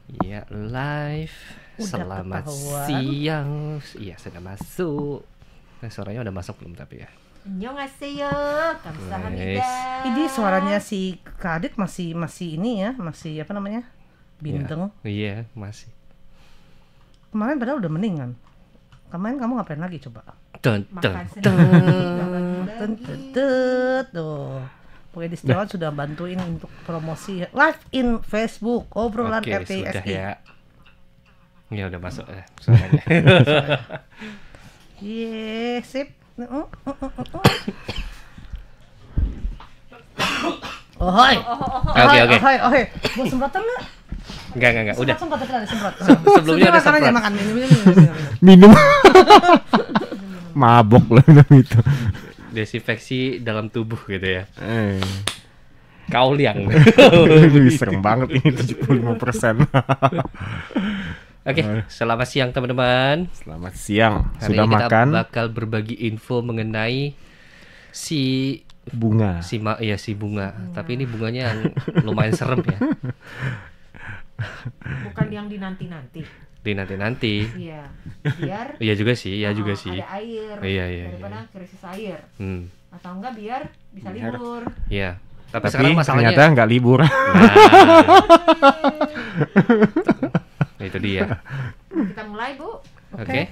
Iya, live. Udah Selamat ketahuan. siang. Iya, sudah masuk. Suaranya udah masuk belum tapi ya? Annyeonghaseyo, kamsahamnida. Ini suaranya si Kadit masih ini ya, masih apa namanya? Bintang. Iya, masih. Kemarin padahal udah mendingan. Kemarin kamu ngapain lagi coba? Dun, dun, Makan dun. Tuh. Pokoknya di Setiawan sudah bantuin untuk promosi live in Facebook obrolan Oke, sudah RTSI. ya. Ya udah masuk suaranya. Iya, sip. Ohoi. Oke. Ohoi. Mau semprotan nggak? Enggak, udah. Semprot tapi ada semprot. Sebelumnya ada makan aja, semprot. makan minum. Minum. Mabok lah minum itu. Desinfeksi dalam tubuh gitu ya. Kauliang. Serem banget ini 75%. Oke, selamat siang teman-teman. Selamat siang. Hari Sudah ini kita makan bakal berbagi info mengenai si bunga? si bunga. Tapi ini bunganya yang lumayan serem ya. Bukan yang dinanti-nanti. Di nanti. Iya. Biar Iya juga sih, ya juga sih. ada air. Iya. Daripada krisis air. Atau enggak biar bisa Biar. libur. Iya. Tapi Tapi sekarang masalahnya ternyata nggak libur. Nah, itu dia. Kita mulai, Bu. Oke.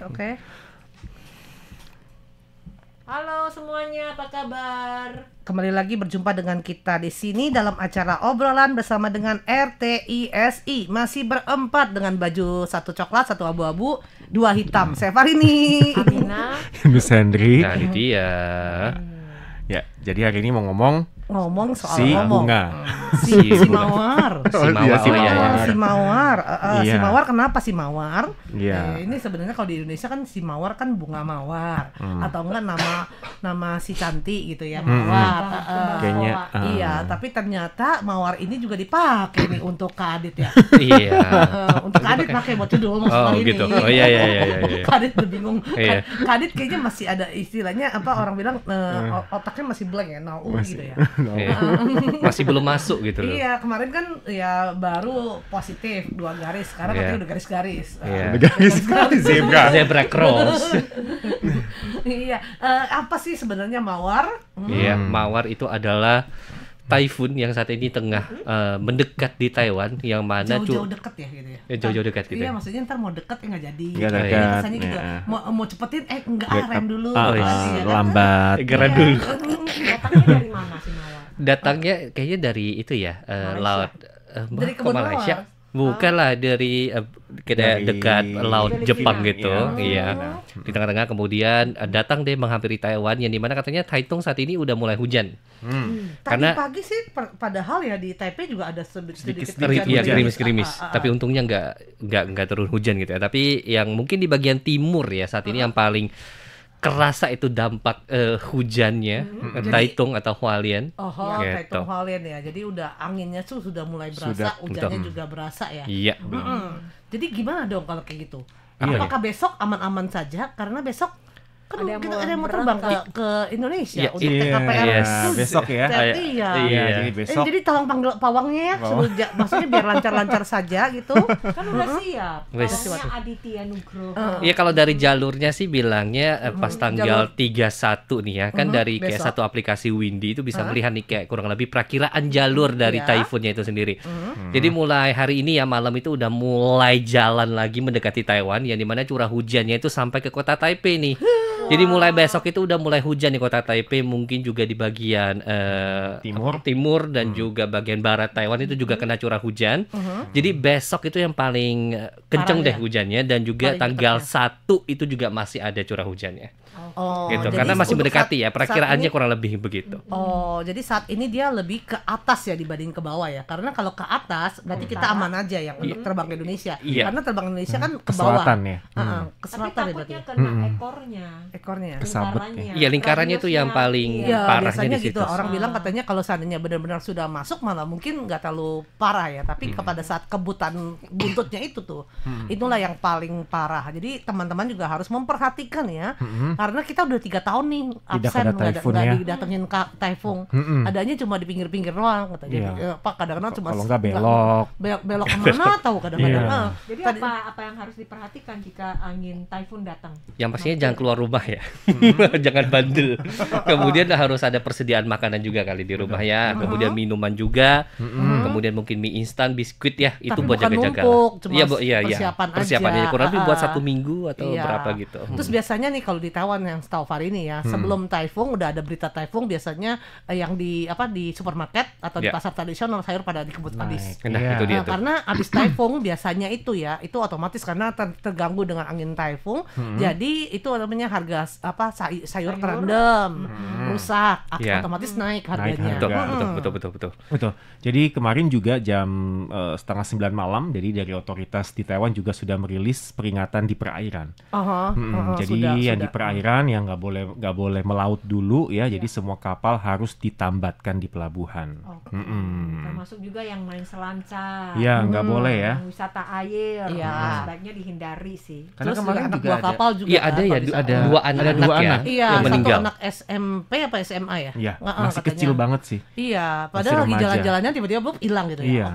Halo semuanya, apa kabar? Kembali lagi berjumpa dengan kita di sini dalam acara obrolan bersama dengan RTISI. Masih berempat dengan baju satu coklat, satu abu-abu, dua hitam. Saya Farini. Amina. Yunus Hendri. Nah, ini dia. Ya, jadi hari ini mau Ngomong soal si ngomong. bunga. Si Mawar. Si Mawar. Si Oh, iya. Mawar. Si Mawar. Si Iya. Mawar kenapa si Mawar? Iya. Ini sebenarnya kalau di Indonesia kan si Mawar kan bunga mawar atau enggak nama si cantik gitu ya, Mawar. Kayaknya, Iya, tapi ternyata Mawar ini juga dipakai nih untuk Kak Adit ya. Iya. Untuk Kak Adit pakai buat judul maksudnya Oh, ini. gitu. Oh, iya. Kak Adit udah bingung. Iya. Kak Adit kayaknya masih ada istilahnya apa orang bilang otaknya masih blank ya, gitu ya. Iya. Masih belum masuk gitu loh. Iya, kemarin kan ya baru positif 2 garis, sekarang Iya. katanya udah garis-garis. Iya. Garis zebra. Zebra cross. Iya, apa sih sebenarnya Mawar? Iya, Mawar itu adalah typhoon yang saat ini tengah mendekat di Taiwan, yang mana Jauh-jauh deket ya gitu ya. jauh-jauh dekat gitu. Iya, ya. maksudnya ntar mau deket ya nggak jadi. Nggak Iya, dekat, kesannya gitu. iya. Mau cepetin enggak rem dulu. iya. Lambat. Geran dulu. Datangnya dari mana sih Mawar? Datangnya kayaknya dari itu ya, laut Dari kok kebun Malaysia. mawar? Bukan lah, dari Dari dekat laut Filipina. Jepang gitu. Iya. Iya. Di tengah-tengah kemudian datang deh menghampiri Taiwan, yang dimana katanya Taitung saat ini udah mulai hujan. Tadi Karena- pagi sih padahal ya di Taipei juga ada sedikit Iya, hujan. gerimis-gerimis. Tapi untungnya nggak turun hujan gitu ya. Tapi yang mungkin di bagian timur ya saat ini yang paling kerasa itu dampak hujannya, Taitung atau Hualien. Oh, Gitu. Taitung Hualien ya. Jadi udah anginnya tuh sudah mulai berasa, Sudah, hujannya betul. juga berasa ya. Iya. Jadi gimana dong kalau kayak gitu? Iya. Apakah besok aman-aman saja? Karena besok kan Ada yang kita mau ada yang mau terbang berangkat. ke Indonesia Iya, untuk iya, TKPR yes. Besok ya. Jadi ya. Iya. Jadi besok. Jadi tolong panggil pawangnya ya, suruh maksudnya biar lancar-lancar saja gitu. Kan udah siap. Wes. Pawangnya Aditya Nugroho. Iya, kalau dari jalurnya sih bilangnya pas tanggal 31 nih ya, kan dari kayak besok. satu aplikasi Windy itu bisa melihat nih kayak kurang lebih perakiraan jalur dari Iya. typhoonnya itu sendiri. Jadi mulai hari ini ya malam itu udah mulai jalan lagi mendekati Taiwan, yang dimana curah hujannya itu sampai ke kota Taipei nih. Jadi mulai besok itu udah mulai hujan di kota Taipei, mungkin juga di bagian timur dan juga bagian barat Taiwan itu juga kena curah hujan. Jadi besok itu yang paling kenceng Parah deh ya? hujannya, dan juga Paling tanggal dekatnya. 1 itu juga masih ada curah hujannya. Oh, Gitu. jadi Karena masih untuk mendekati ya, saat perakiraannya ini- kurang lebih begitu. Oh, jadi saat ini dia lebih ke atas ya dibanding ke bawah ya. Karena kalau ke atas berarti kita aman aja ya untuk terbang ke Indonesia. Iya. Karena terbang ke Indonesia kan ke Ke bawah. selatan ya. Heeh, ke Tapi selatan ya berarti. takutnya kena ekornya. Ekornya. Kesabet lingkarannya. Iya, lingkarannya tuh yang Radiusnya. paling Iya, parahnya biasanya di gitu. situ. Orang bilang katanya kalau seandainya benar-benar sudah masuk malah mungkin nggak terlalu parah ya. Tapi kepada saat kebutan buntutnya itu tuh, itulah yang paling parah. Jadi teman-teman juga harus memperhatikan ya, karena kita udah 3 tahun nih Tidak absen ada typhoon ya. didatengin taifung. Mm-mm. Adanya cuma di pinggir-pinggir doang katanya. Iya. Ya, Pak kadang-kadang cuma Kalau nggak belok. belok kemana tahu kadang-kadang. Iya. Jadi Tadi- apa yang harus diperhatikan jika angin typhoon datang? Yang pastinya jangan keluar rumah ya. Jangan bandel. Kemudian harus ada persediaan makanan juga kali di rumah ya. Kemudian minuman juga. Kemudian mungkin mie instan, biskuit ya. Itu Tapi buat bukan jaga-jaga. numpuk, cuma Iya. persiapan aja. Kurang lebih buat Ah, 1 minggu atau iya. berapa gitu. Terus biasanya nih kalau di Taiwan yang setahu Fahri ini ya, sebelum typhoon udah ada berita typhoon biasanya yang di supermarket atau di Ya. pasar tradisional sayur pada dikebut habis. Nah, Iya. itu dia Nah, tuh. karena abis typhoon biasanya itu ya, itu otomatis karena terganggu dengan angin typhoon, jadi itu namanya harga sayur kerendam, rusak, Iya. otomatis naik Naik harganya. harga. Betul. Betul. Jadi kemarin juga jam 8:30 malam, jadi dari otoritas di Taiwan juga sudah merilis peringatan di perairan. Jadi yang di perairan yang nggak boleh melaut dulu ya. Jadi semua kapal harus ditambatkan di pelabuhan. Termasuk juga yang main selancar. Ya nggak boleh ya. Yang wisata air. Iya. Nah, sebaiknya dihindari sih. Karena Terus kemarin anak juga buah ada. kapal juga Iya ada ya, kalau bisa. ada dua anak ya Iya, yang satu meninggal. anak SMP apa SMA ya? Iya, Heeh, masih katanya. kecil banget sih. Iya, Masih padahal lagi remaja. jalan-jalannya tiba-tiba hilang gitu ya. Iya.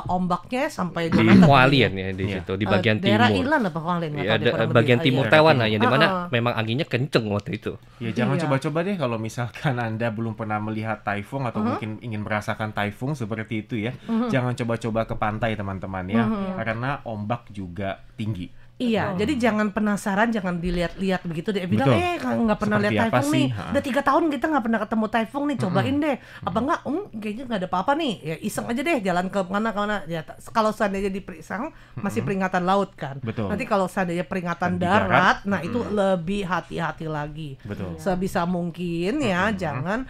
Ombaknya sampai Di 2 meter Hualien ya di Iya. situ di bagian daerah timur. Ilan apa Hualien? nggak Iya, tahu deh, kurang bagian lebih. timur Iya. Taiwan lah, yang dimana Heeh. memang anginnya kenceng waktu itu. Ya jangan Iya. coba-coba deh kalau misalkan Anda belum pernah melihat typhoon atau mungkin ingin merasakan typhoon seperti itu ya. Jangan coba-coba ke pantai teman-teman ya. Karena ombak juga tinggi. Iya, jadi jangan penasaran, jangan dilihat-lihat begitu deh. Bilang, Betul. nggak pernah Seperti lihat apa typhoon sih? nih. Ha. Udah 3 tahun kita nggak pernah ketemu typhoon nih. Cobain deh. Apa enggak? Kayaknya nggak ada apa-apa nih. Ya iseng aja deh, jalan ke mana. Ya, kalau seandainya diperisang masih peringatan laut kan. Betul. Nanti kalau seandainya peringatan Di darat, darat, nah itu lebih hati-hati lagi. Betul. Sebisa mungkin ya, jangan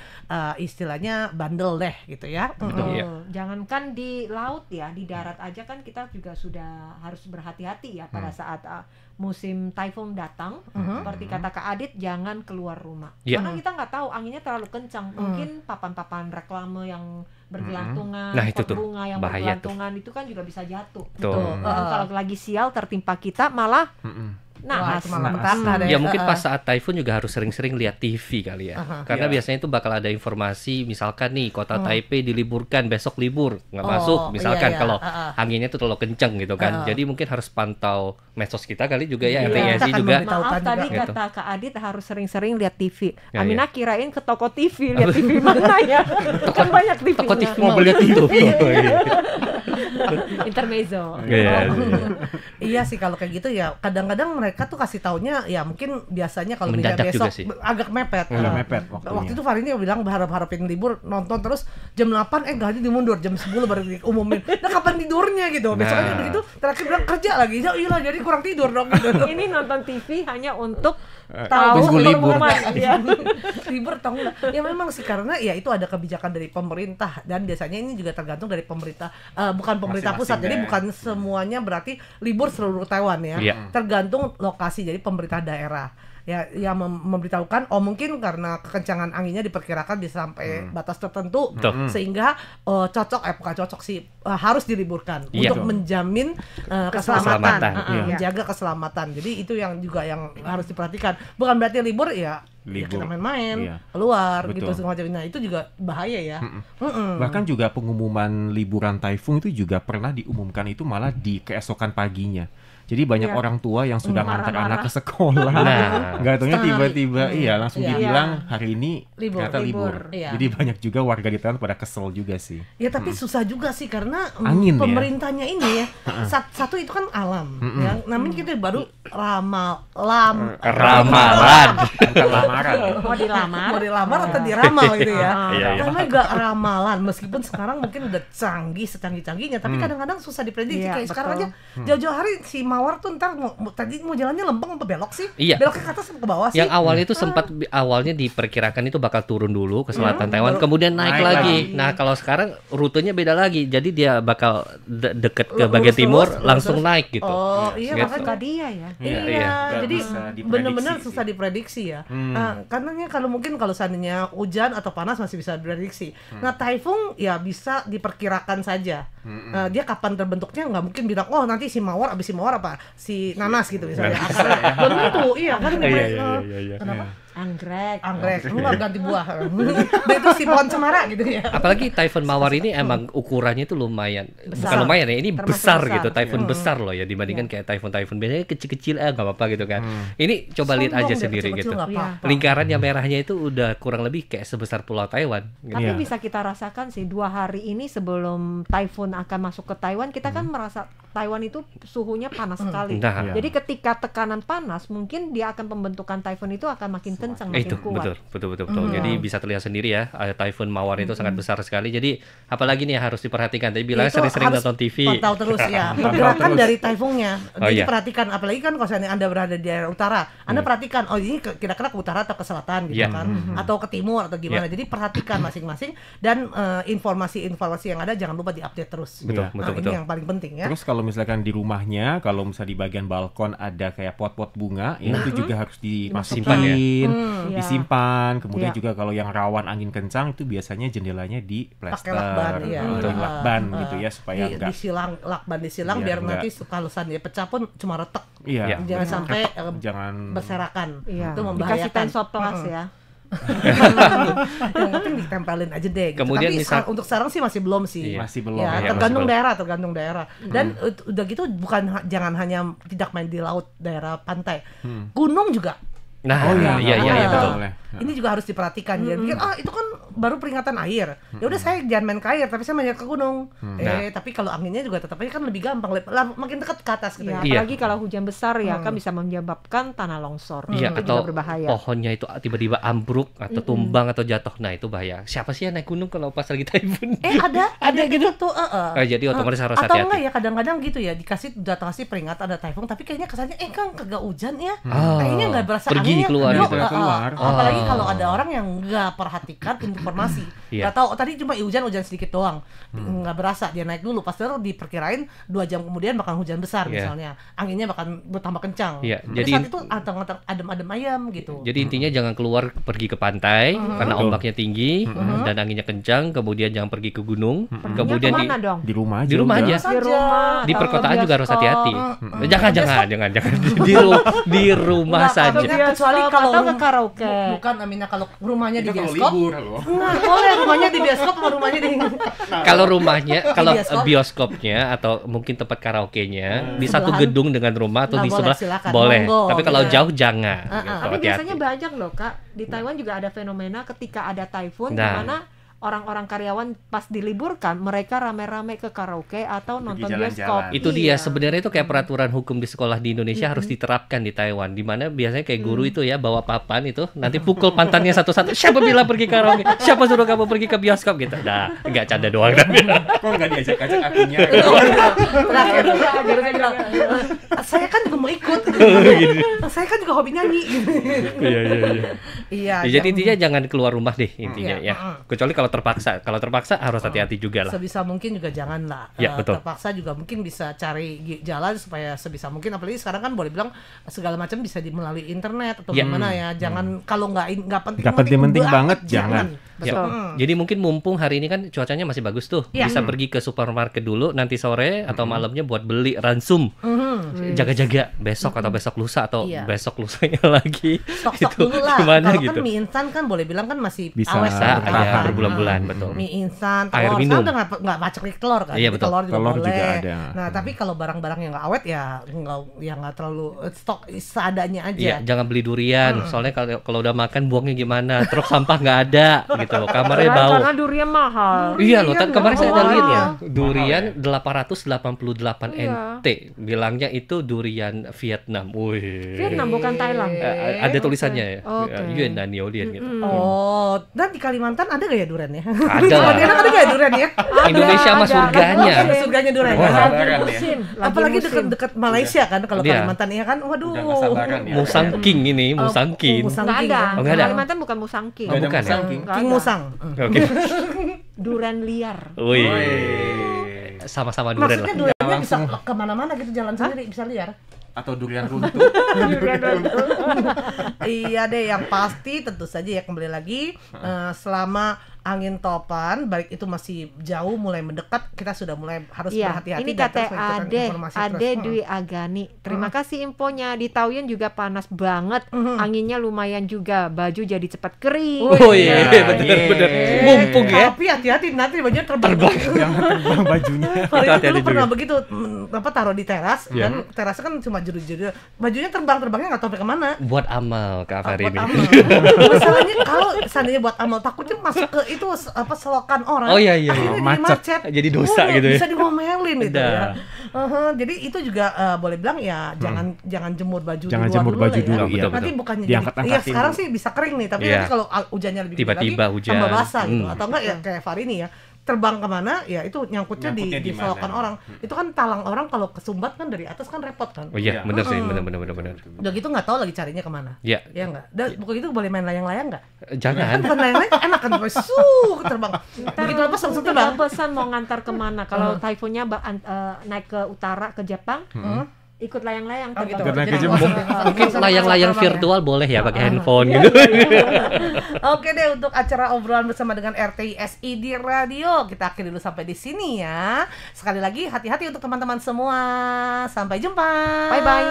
istilahnya bandel deh gitu ya. Betul. Iya. Jangankan di laut ya, di darat aja kan kita juga sudah harus berhati-hati ya pada saat musim typhoon datang. Seperti kata Kak Adit, jangan keluar rumah. Iya. Karena kita nggak tahu anginnya terlalu kencang. Mungkin papan-papan reklame yang bergelantungan, Nah, itu pot tuh, bunga yang bahaya tuh. bergelantungan itu kan juga bisa jatuh. Tuh. Dan kalau lagi sial tertimpa kita malah Wah, naas. itu malah mentah deh. Ya mungkin pas saat typhoon juga harus sering-sering lihat TV kali ya. Karena biasanya itu bakal ada informasi, misalkan nih kota Taipei diliburkan, besok libur, nggak masuk. Misalkan iya. kalau anginnya itu terlalu kenceng gitu kan. Jadi mungkin harus pantau medsos kita kali juga ya, Iya, RTSI kita akan juga. memberitahu. Maaf Tahu tadi juga. kata Kak Adit harus sering-sering lihat TV. Ya, Aminah kirain ke toko TV, lihat TV mana ya? Kan banyak TV. Toko TV mobilnya tutup. Intermezzo. Iya. Iya sih kalau kayak gitu ya kadang-kadang mereka tuh kasih taunya ya mungkin biasanya kalau misalnya Mendadak besok juga sih. agak mepet. Agak mepet waktunya. Waktu itu Farini bilang berharap-harapin libur nonton terus jam 8 gaji dimundur jam 10 baru diumumin. Nah kapan tidurnya gitu? Besoknya Nah. begitu terakhir bilang kerja lagi. Ya iya jadi kurang tidur dong gitu. Ini nonton TV hanya untuk Tunggu tahu libur. pengumuman. Ya. libur atau enggak? Ya memang sih karena ya itu ada kebijakan dari pemerintah dan biasanya ini juga tergantung dari pemerintah bukan pemerintah pusat. Masing-masing Jadi daerah. bukan semuanya berarti libur seluruh Taiwan ya. Iya. Tergantung lokasi jadi pemerintah daerah. Ya yang memberitahukan mungkin karena kekencangan anginnya diperkirakan bisa sampai batas tertentu Betul. sehingga bukan cocok sih harus diliburkan Iya. untuk menjamin Keselamatan. keselamatan, Iya. menjaga keselamatan. Jadi itu yang juga yang harus diperhatikan. Bukan berarti libur ya Libur. kita main-main, Iya. keluar Betul. gitu semua macam. Nah, itu juga bahaya ya. Bahkan juga pengumuman liburan typhoon itu juga pernah diumumkan itu malah di keesokan paginya. Jadi banyak Iya. orang tua yang sudah ngantar Marah-marah. anak ke sekolah. Nah. Nggak taunya Setengah tiba-tiba iya langsung Iya. dibilang hari ini Libur. ternyata libur. Iya. Jadi banyak juga warga di Taiwan pada kesel juga sih. Ya tapi susah juga sih karena Angin ya? pemerintahnya ini ya satu itu kan alam ya. Namanya kita baru Ramalan. Bukan lamaran. Mau dilamar. mau dilamar atau diramal gitu ya. Iya, iya. Karena gak ramalan meskipun sekarang mungkin udah secanggih-canggihnya tapi kadang-kadang susah diprediksi Iya, kayak sekarang betul. aja jauh-jauh hari si Mawar tuh ntar tadi mau jalannya lempeng apa belok sih? Iya. Beloknya ke atas apa ke bawah sih? Yang awalnya itu sempat awalnya diperkirakan itu bakal turun dulu ke selatan Taiwan, baru kemudian naik naik lagi. lagi. Nah, kalau sekarang rutenya beda lagi. Jadi dia bakal deket ke Lurus, bagian timur lurus, langsung lurus. naik gitu. Oh iya Gitu. makanya Suka dia ya. Iya, Iya. Nggak jadi bisa diprediksi benar-benar sih. susah diprediksi ya. Karena kalau mungkin kalau seandainya hujan atau panas masih bisa diprediksi. Nah, typhoon ya bisa diperkirakan saja. Dia kapan terbentuknya nggak mungkin bilang, oh nanti si Mawar abis si Mawar apa si Nanas gitu misalnya. Belum tentu, iya kan nggak iya. Kenapa? Anggrek. Enggak ganti buah. Dia itu si pohon cemara gitu ya. Apalagi Typhoon Mawar ini emang ukurannya itu lumayan. Besar. Bukan lumayan ya, ini Termasuk besar besar. gitu. Typhoon besar loh ya, dibandingkan kayak Typhoon biasanya kecil-kecil nggak apa-apa gitu kan. Ini coba lihat aja sendiri gitu. Lingkaran yang merahnya itu udah kurang lebih kayak sebesar pulau Taiwan. Gitu. Tapi bisa kita rasakan sih 2 hari ini sebelum typhoon akan masuk ke Taiwan, kita kan merasa Taiwan itu suhunya panas sekali. Nah, Jadi ketika tekanan panas, mungkin dia akan pembentukan typhoon itu akan makin kencang, makin itu kuat. betul. Jadi bisa terlihat sendiri ya, Typhoon Mawar itu sangat besar sekali. Jadi apalagi nih yang harus diperhatikan. Tadi bilang Itu sering-sering harus nonton TV. Pantau terus ya pergerakan dari typhoonnya. Oh, Jadi iya. perhatikan, apalagi kan kalau misalnya Anda berada di daerah utara, Anda perhatikan, oh ini kira-kira ke utara atau ke selatan gitu Iya. kan, atau ke timur atau gimana. Jadi perhatikan masing-masing dan informasi-informasi yang ada jangan lupa diupdate terus. Betul. Ini yang paling penting ya. Terus kalau misalkan di rumahnya, kalau misalnya di bagian balkon ada kayak pot-pot bunga, ya itu juga harus Simpan ya. disimpan. Kemudian Iya. juga kalau yang rawan angin kencang itu biasanya jendelanya di plester, lakban, iya. di lakban gitu ya supaya enggak disilang, lakban disilang Iya, biar enggak. nanti kalau seandainya pecah pun cuma retek. iya, Jangan sampai jangan berserakan. Iya. Itu Dikasih membahayakan. tensoplas ya. Yang penting ditempelin aja deh gitu. Kemudian Tapi misal- untuk sekarang sih masih belum sih. Iya. masih belum Ya, Iya, tergantung masih daerah. Dan udah gitu bukan jangan hanya tidak main di laut daerah pantai. Gunung juga. Nah, iya betul. Boleh. Ini juga harus diperhatikan. Jangan pikir itu kan baru peringatan air. Ya udah saya jangan main ke air, tapi saya main ke gunung. Tapi kalau anginnya juga tetap aja kan lebih gampang, makin dekat ke atas gitu Ya, ya. apalagi kalau hujan besar ya kan bisa menyebabkan tanah longsor. Iya, Itu atau juga berbahaya. pohonnya itu tiba-tiba ambruk atau tumbang atau jatuh. Nah, itu bahaya. Siapa sih yang naik gunung kalau pas lagi typhoon? Ada gitu tuh. Jadi otomatis harus Atau hati-hati. enggak ya kadang-kadang gitu ya udah kasih peringatan ada typhoon tapi kayaknya kesannya kan kagak hujan ya. Ah, Kayaknya nggak berasa pergi anginnya. keluar Yuk, gitu. Keluar. Apalagi kalau ada orang yang nggak perhatikan informasi. Iya. Nggak tahu tadi cuma hujan sedikit doang. Nggak berasa dia naik dulu pas diperkirain 2 jam kemudian bakal hujan besar Iya. misalnya. Anginnya bakal bertambah kencang. Iya, Tapi jadi- saat itu anteng-anteng adem-adem ayam gitu. Jadi intinya jangan keluar pergi ke pantai karena Betul. ombaknya tinggi dan anginnya kencang. Kemudian jangan pergi ke gunung. Kemudian kemana dong? di rumah aja. di rumah udah. aja. Di rumah. Di atau perkotaan juga harus bioskop. hati-hati. Jangan. Di rumah Nggak, saja. kalau kecuali kalau atau ke karaoke. Bukan Amina kalau rumahnya di Kita kalau bioskop. libur loh. Nggak boleh rumahnya di bioskop sama rumahnya di Kalau rumahnya, kalau bioskop? bioskopnya atau mungkin tempat karaoke-nya di satu Sebelahan. gedung dengan rumah atau Nah, di boleh, sebelah silakan. boleh. Monggo, Tapi kalau gitu ya. jauh jangan. Gitu, Tapi hati-hati. biasanya banyak loh Kak, di Taiwan juga ada fenomena ketika ada typhoon di Nah. mana orang-orang karyawan pas diliburkan mereka rame-rame ke karaoke atau nonton jalan-jalan. bioskop. Itu dia Iya. sebenarnya itu kayak peraturan hukum di sekolah di Indonesia harus diterapkan di Taiwan, di mana biasanya kayak guru itu ya bawa papan itu nanti pukul pantannya satu-satu, siapa bilang pergi karaoke, siapa suruh kamu pergi ke bioskop gitu. Nah, nggak canda doang tapi. Kok nggak diajak-ajak akunya? Terakhir gurunya bilang, saya kan juga mau ikut. Saya kan juga hobi nyanyi. Iya. Iya. Ya, jadi intinya jangan keluar rumah deh intinya Iya, ya. Kecuali kalau terpaksa. Kalau terpaksa harus hati-hati juga lah. sebisa mungkin juga jangan lah. Ya, betul. Terpaksa juga mungkin bisa cari jalan supaya sebisa mungkin, apalagi sekarang kan boleh bilang segala macam bisa melalui internet atau Ya. gimana ya. Jangan kalau nggak Nggak penting-penting banget, jangan. Ya, Betul. jadi mungkin mumpung hari ini kan cuacanya masih bagus tuh, Iya. bisa pergi ke supermarket dulu nanti sore atau malamnya buat beli ransum. Jaga-jaga besok atau besok lusa atau Iya. besok lusanya lagi. Stok-stok Itu dulu lah. gimana Kalau gitu. kan mie instan kan boleh bilang kan masih Bisa, awet Bisa, kan, ya, bertahan. berbulan-bulan, betul. Mie instan, Air telur, minum. sekarang udah nggak pacak telur kan. Iya, Jadi betul. Telur juga Telur boleh. juga ada. Nah tapi kalau barang-barang yang nggak awet ya nggak terlalu stok seadanya aja. Iya, jangan beli durian. Soalnya kalau udah makan buangnya gimana? Truk sampah nggak ada gitu. Kamarnya bau. Karena durian mahal. Iya loh, kemarin saya ada mahal. lihat ya. Durian 888 Iya. NT. Bilangnya itu durian Vietnam. Wih. Vietnam bukan Thailand. Ada tulisannya ya. Oke. Yunnan Yolien gitu. Oh, dan di Kalimantan ada gak ya durian ya? Ada lah. Pontianak ada gak ya durian ya? Indonesia mah ada. surganya. Ada surganya durian. Wah. ya? Lagi Sabaran ya. musim. lagi Apalagi musim. dekat Malaysia kan kalau Iya. Kalimantan ya kan. Waduh. Udah nggak sabaran ya. Musang King ini, Musang King. Musang Nggak King ada. ya. Oh, nggak ada. Kalimantan bukan musangking. Oh, bukan ya? Musang King. Nggak King ada. Musang. Oke. Durian liar. Wih. Wih. Sama-sama durian Maksudnya lah. duriannya bisa langsung. kemana-mana gitu jalan sendiri bisa liar. Atau durian runtuh. Iya deh, yang pasti tentu saja ya kembali lagi selama angin topan, baik itu masih jauh mulai mendekat, kita sudah mulai harus berhati-hati. Ini kata Ade Dwi Agani. Terima kasih infonya. Di Taoyuan juga panas banget, anginnya lumayan juga, baju jadi cepat kering. Oh iya, benar-benar mumpung ya. Tapi hati-hati nanti bajunya terbang. Jangan terbang bajunya. Itu dulu pernah begitu, taruh di teras, dan terasnya kan cuma jeru-jeru, bajunya terbangnya nggak tahu sampai kemana. Buat amal Kak Fahri ini. Masalahnya kalau seandainya buat amal, takutnya masuk ke itu selokan orang. Oh iya, macet. Jadi dosa gitu ya. Bisa diomelin gitu ya. Jadi itu juga boleh bilang ya jangan jemur baju jangan di luar jemur dulu baju ya. dulu, iya. Nanti bukannya Diangkat-angkatin jadi, sekarang sih bisa kering nih, tapi nanti kalau hujannya lebih tiba-tiba lagi, hujan tambah basah gitu. Atau enggak ya kayak Fahri ini ya, terbang kemana ya itu nyangkutnya di selokan orang. Itu kan talang orang kalau kesumbat kan dari atas kan repot kan. Oh iya, benar sih, benar. Udah gitu nggak tahu lagi carinya kemana. Iya. Ya nggak. Dan begitu boleh main layang-layang nggak? Jangan. Kan layang-layang enak kan, terbang. Begitu lepas langsung terbang. Pesan mau ngantar kemana? Kalau typhoonnya naik ke utara ke Jepang, ikut layang-layang. Gitu. Mungkin layang-layang virtual boleh ya pakai handphone gitu. Oke deh, untuk acara obrolan bersama dengan RTISI di radio kita akhiri dulu sampai di sini ya. Sekali lagi hati-hati untuk teman-teman semua. Sampai jumpa. Bye bye.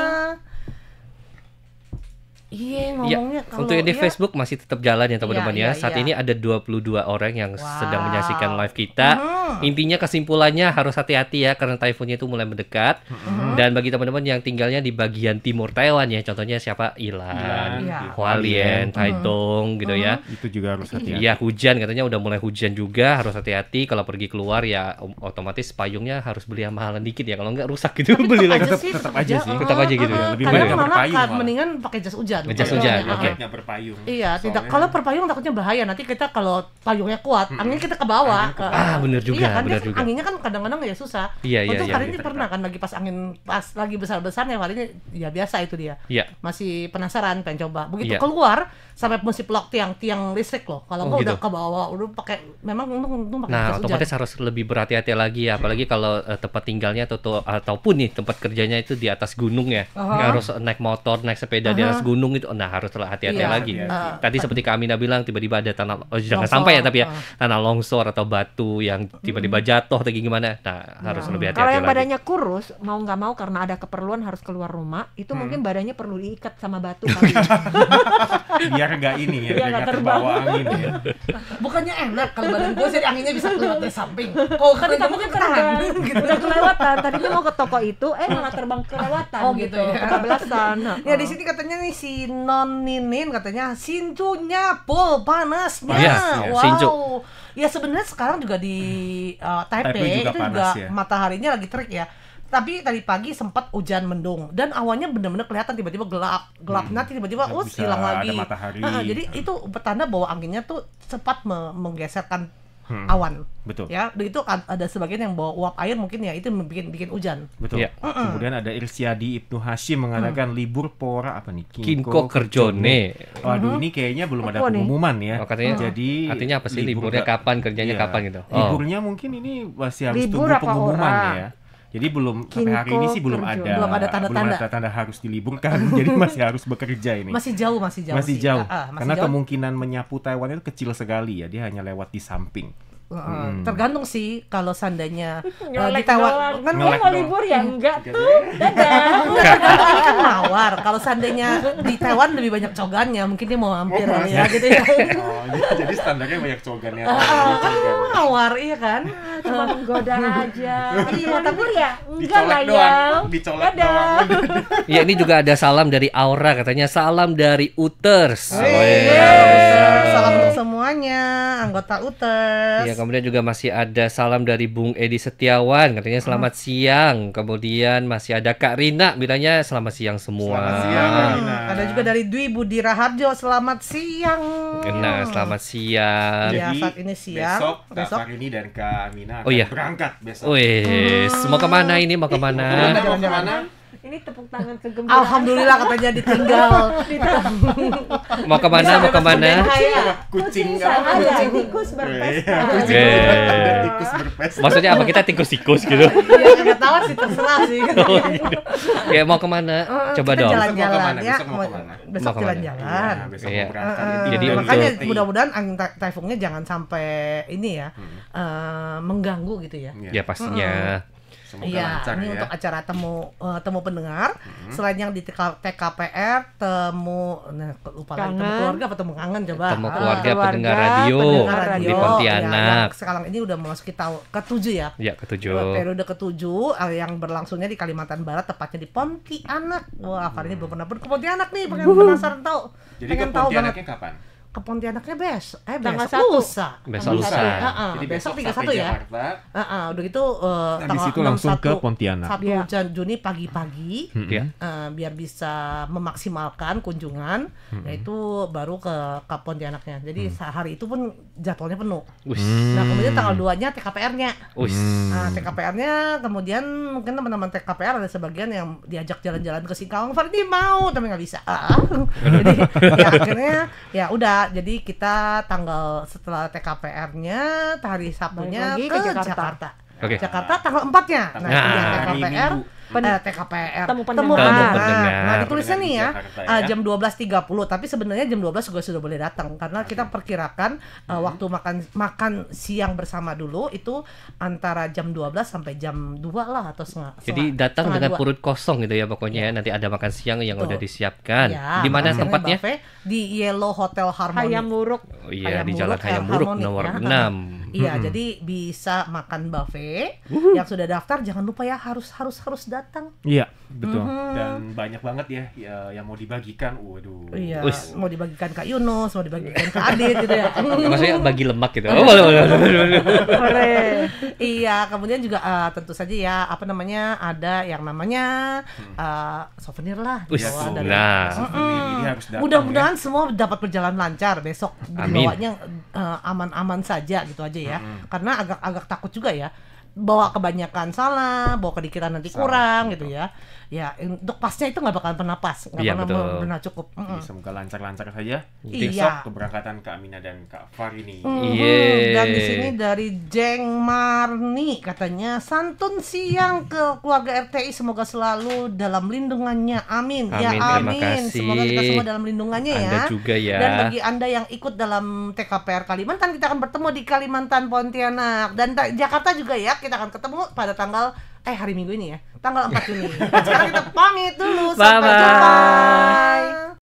Iya, ngomongnya kalau untuk yang di Facebook masih tetap jalan ya teman-teman ya. Saat ini ada 22 orang yang sedang menyaksikan live kita. Intinya kesimpulannya harus hati-hati ya karena typhoonnya itu mulai mendekat. Dan bagi teman-teman yang tinggalnya di bagian timur Taiwan ya, contohnya siapa? Ilan, Hualien, Taitung gitu ya. Itu juga harus hati-hati. Iya, hujan katanya udah mulai hujan juga, harus hati-hati kalau pergi keluar ya otomatis payungnya harus beli yang mahalan dikit ya, kalau enggak rusak gitu. Beli lagi tetap aja sih. Tetap aja gitu ya. Lebih baik malah berpayung. mendingan pakai jas hujan. Jas hujan, oke. Berpayung. Iya, tidak. Kalau berpayung takutnya bahaya. Nanti kita kalau payungnya kuat, angin kita ke bawah. Bener juga, iya, kan, bener juga. Anginnya kan kadang-kadang ya susah. Iya. Untuk hari ini pernah kan lagi pas angin lagi besar-besarnya, hari ini ya biasa itu dia. Iya. Masih penasaran pengen coba. Begitu Iya. keluar sampai mesti pelok tiang listrik loh. Kalau enggak gitu. udah ke bawah, udah pakai memang untung pakai Nah, jas hujan. otomatis harus lebih berhati-hati lagi ya, apalagi kalau tempat tinggalnya ataupun nih tempat kerjanya itu di atas gunung ya. Harus naik motor, naik sepeda di atas gunung itu. Nah, harus hati-hati lagi. Tadi seperti Kak Amina bilang tiba-tiba ada tanah jangan sampai ya tapi ya tanah longsor atau batu yang tiba-tiba jatuh atau gimana. Nah, harus lebih hati-hati Kalau yang lagi. badannya kurus, mau nggak mau karena ada keperluan harus keluar rumah, itu mungkin badannya perlu diikat sama batu kali. Biar nggak ini ya, Biar nggak terbawa angin ya. Bukannya enak kalau badan gue jadi anginnya bisa keluar dari samping. Kok Kan kamu kan udah kelewatan. Tadinya mau ke toko itu, malah terbang kelewatan. Oh, gitu ya. Kebablasan. Ya di sini katanya nih si Non Ninin katanya Sinjunya pol panasnya. Yes, wow. Sinju. Ya sebenarnya sekarang juga di Taipei juga itu panas juga ya. mataharinya lagi terik ya. Tapi tadi pagi sempat hujan mendung dan awannya benar-benar kelihatan tiba-tiba gelap nanti tiba-tiba Bisa hilang lagi. ada matahari. Jadi itu bertanda bahwa anginnya tuh cepat menggeserkan awan. Betul. Ya, begitu ada sebagian yang bawa uap air mungkin ya itu bikin hujan. Betul. Ya. Kemudian ada Irsyadi Ibnu Hashim mengatakan libur pora apa nih? Kinko Kerjone. Waduh, ini kayaknya belum ada Apa nih? pengumuman ya. Oh, katanya Jadi artinya apa sih liburnya kapan, kerjanya kapan gitu. Liburnya mungkin ini masih harus Libur tunggu apa pengumuman ora? ya. Jadi belum sampai hari ini sih belum Kinko ada Belum ada tanda-tanda. harus diliburkan. Jadi masih harus bekerja ini. Masih jauh Masih sih. jauh. Masih Karena jauh. kemungkinan menyapu Taiwan itu kecil sekali ya. Dia hanya lewat di samping. Tergantung sih kalau seandainya di Ngelek Taiwan doang. kan Mau Ngelek libur ya enggak. tergantung ini kan mawar. Kalau seandainya di Taiwan lebih banyak cogannya, mungkin dia mau hampir kali ya gitu ya. Oh, jadi standarnya banyak cogannya. Kan mawar iya kan. Cuma menggoda aja. Iya, Mau tapi libur ya? Enggak lah Dicolek ya. doang, dicolek doang. Ya, ini juga ada salam dari Aura katanya salam dari Uters. Salam untuk semuanya anggota UTES. Ya, kemudian juga masih ada salam dari Bung Edi Setiawan katanya selamat siang. Kemudian masih ada Kak Rina bilangnya selamat siang semua. Selamat siang, Kak Rina. Ada juga dari Dwi Budi Raharjo selamat siang. Nah, selamat siang. Ya, saat ini siang. Besok Kak Besok. Farini dan Kak Amina akan Oh, iya. berangkat besok. Wes, mau kemana ini? Mau kemana? Mau kemana? Ini Ini tepuk tangan kegembiraan. Alhamdulillah katanya ditinggal. Mau kemana? Mau kemana? Kucing tikus berpesta. tikus berpesta. Maksudnya apa? Kita tikus-tikus gitu? Iya nggak tahu sih, terserah sih. Oh, gitu. Ya mau kemana? Coba Kita dong. jalan-jalan ya. Besok mau kemana? Besok Mau kemana? jalan-jalan. Besok Iya. mau berangkat. Jadi Makanya untuk- mudah-mudahan angin taifungnya jangan sampai ini ya mengganggu gitu ya. Ya pastinya. Semoga Iya, lancar ini ya. untuk acara temu pendengar. Selain yang di TKPR, lupa lagi, temu Kangen. keluarga apa temu kangen coba. Temu Ah, keluarga pendengar pendengar radio radio. di Ya, Pontianak. yang sekarang ini udah memasuki tahun ke-7 ya. Ya ketujuh. Periode ke-7 yang berlangsungnya di Kalimantan Barat, tepatnya di Pontianak. Wah, Far ini belum pernah ke Pontianak nih, pengen penasaran tahu. Jadi ke Pengen tahu banget. Pontianaknya kapan? Ke Pontianaknya Tanggal besok 1. lusa. Besok lusa. Jadi Besok 31 sampai ya. Jakarta. Udah gitu Habis itu langsung ke Pontianak. 1 Iya. Juni pagi-pagi. Ya. Biar bisa memaksimalkan kunjungan, yaitu baru ke Pontianaknya. Jadi hari itu pun jadwalnya penuh. Wis. Nah kemudian tanggal 2-nya TKPR-nya. Wis. Nah TKPR-nya kemudian mungkin teman-teman TKPR ada sebagian yang diajak jalan-jalan ke Singkawang. Fardi mau tapi nggak bisa. Jadi ya akhirnya ya udah. Jadi kita tanggal setelah TKPR-nya hari Sabtunya Balik lagi ke ke Jakarta. Jakarta. Oke. Jakarta tanggal 4-nya. Nah, Nah, kemudian hari TKPR Minggu. TKPR Temu temu pendengar. pendengar. Nah, ditulisnya Pendengar nih di ya, Jakarta ya. jam 12.30, tapi sebenarnya jam 12 juga sudah boleh datang karena kita perkirakan waktu makan siang bersama dulu itu antara jam 12 sampai jam 2 lah atau Jadi datang dengan setengah 2. perut kosong gitu ya pokoknya ya. Nanti ada makan siang yang Betul. udah disiapkan. Ya, Di mana makan siangnya tempatnya? buffet di Yellow Hotel Harmony. Hayam Muruk. Oh iya, Hayam di Jalan Muruk, Hayam Muruk Harmony, nomor ya. 6. Iya, jadi bisa makan buffet. Yang sudah daftar jangan lupa ya harus datang. Iya, betul. Dan banyak banget ya yang mau dibagikan. Waduh. Iya, Wis. mau dibagikan Kak Yunus, mau dibagikan ke Adit gitu ya. Maksudnya bagi lemak gitu. Oh, boleh. Iya, kemudian juga tentu saja ya ada yang namanya souvenir lah. Wis, dibawa dari- nah. Jadi harus datang. Mudah-mudahan semua dapat berjalan lancar besok, Amin. dibawanya aman-aman saja gitu aja ya. Karena agak takut juga ya. Bawa kebanyakan salah, bawa kedikitan nanti kurang gitu ya. Ya, untuk pasnya itu nggak bakalan pernah pas, nggak Iya, pernah betul. benar cukup. Jadi semoga lancar-lancar saja. Iya. Besok keberangkatan Kak Amina dan Kak Far ini. Yeay. Dan di sini dari Jeng Marni katanya santun siang ke keluarga RTI, semoga selalu dalam lindungannya. Amin. Ya Amin, terima amin. kasih. Semoga kita semua dalam lindungannya ya. Anda juga ya. Dan bagi Anda yang ikut dalam TKPR Kalimantan, kita akan bertemu di Kalimantan Pontianak dan Jakarta juga ya. Kita akan ketemu pada tanggal hari Minggu ini ya. Tanggal 4 Juni. Sekarang kita pamit dulu. Sampai Bye-bye. jumpa.